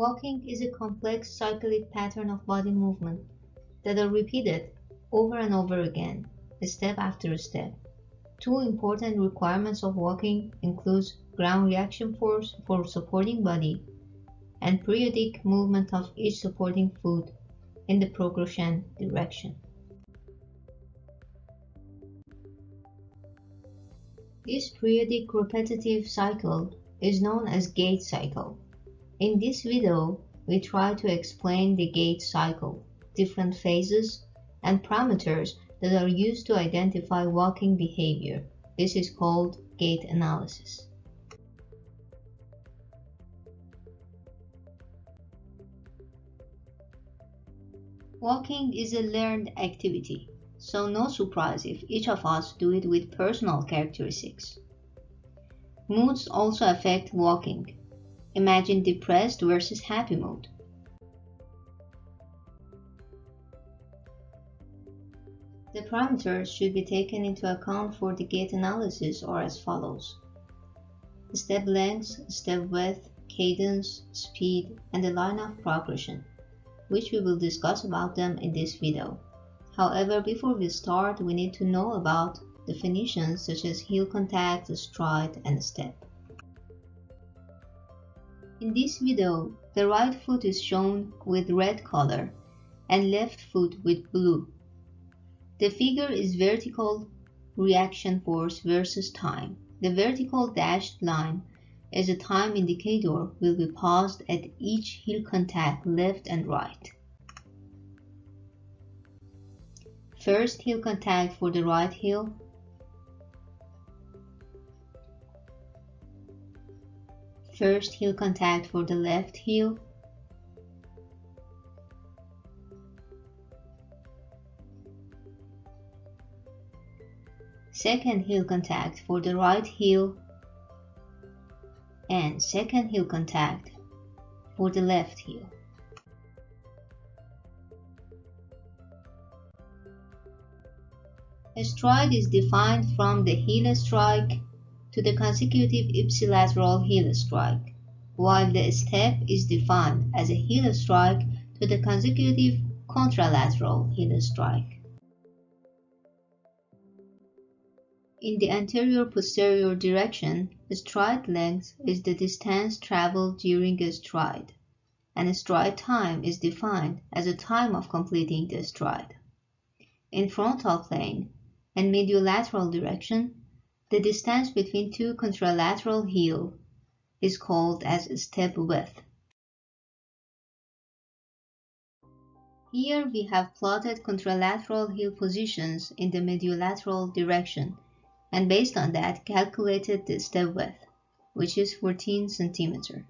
Walking is a complex cyclic pattern of body movement that are repeated over and over again, step after step. Two important requirements of walking include ground reaction force for supporting body and periodic movement of each supporting foot in the progression direction. This periodic repetitive cycle is known as gait cycle. In this video, we try to explain the gait cycle, different phases, and parameters that are used to identify walking behavior. This is called gait analysis. Walking is a learned activity, so no surprise if each of us do it with personal characteristics. Moods also affect walking. Imagine depressed versus happy mood. The parameters should be taken into account for the gait analysis are as follows: step length, step width, cadence, speed, and the line of progression, which we will discuss about them in this video. However, before we start, we need to know about definitions such as heel contact, stride, and step. In this video, the right foot is shown with red color and left foot with blue. The figure is vertical reaction force versus time. The vertical dashed line is a time indicator will be paused at each heel contact left and right. First heel contact for the right heel. First heel contact for the left heel. Second heel contact for the right heel. And second heel contact for the left heel. A stride is defined from the heel strike to the consecutive ipsilateral heel strike, while the step is defined as a heel strike to the consecutive contralateral heel strike. In the anterior-posterior direction, stride length is the distance traveled during a stride, and stride time is defined as the time of completing the stride. In frontal plane and mediolateral direction, the distance between two contralateral heels is called as step width. Here we have plotted contralateral heel positions in the mediolateral direction, and based on that calculated the step width, which is 14 cm.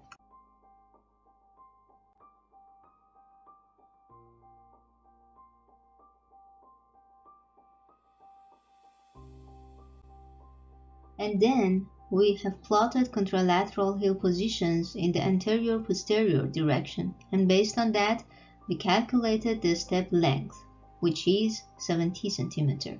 And then we have plotted contralateral heel positions in the anterior-posterior direction, and based on that, we calculated the step length, which is 70 cm.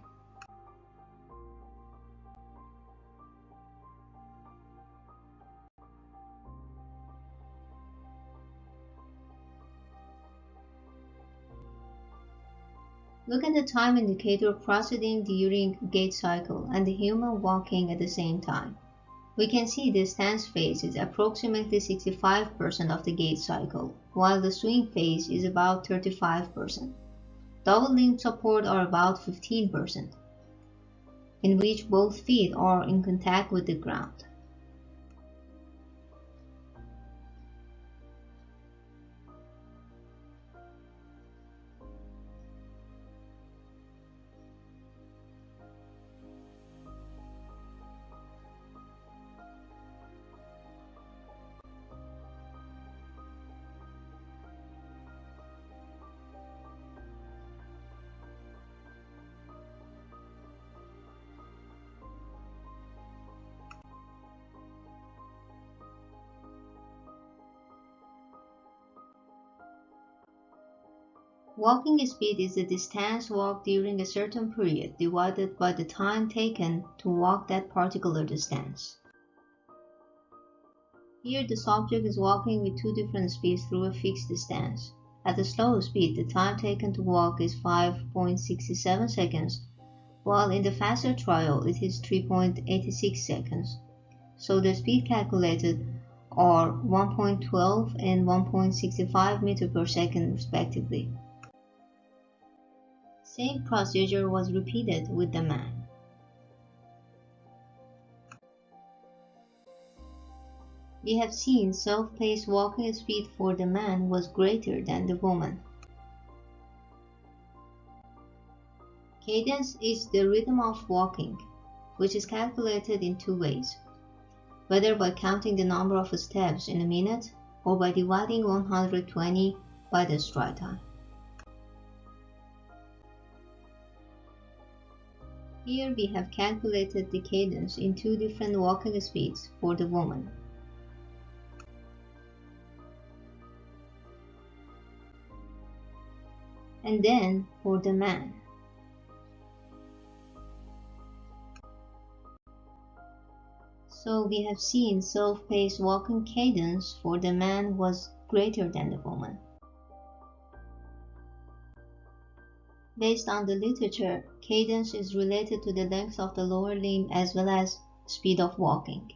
Look at the time indicator proceeding during gait cycle and the human walking at the same time. We can see the stance phase is approximately 65% of the gait cycle, while the swing phase is about 35%. Double limb support are about 15%, in which both feet are in contact with the ground. Walking speed is the distance walked during a certain period divided by the time taken to walk that particular distance. Here the subject is walking with two different speeds through a fixed distance. At the slow speed, the time taken to walk is 5.67 seconds, while in the faster trial it is 3.86 seconds. So the speed calculated are 1.12 and 1.65 meters per second respectively. Same procedure was repeated with the man. We have seen self-paced walking speed for the man was greater than the woman. Cadence is the rhythm of walking, which is calculated in two ways, whether by counting the number of steps in a minute or by dividing 120 by the stride time. Here we have calculated the cadence in two different walking speeds for the woman. And then for the man. So we have seen self-paced walking cadence for the man was greater than the woman. Based on the literature, cadence is related to the length of the lower limb as well as speed of walking.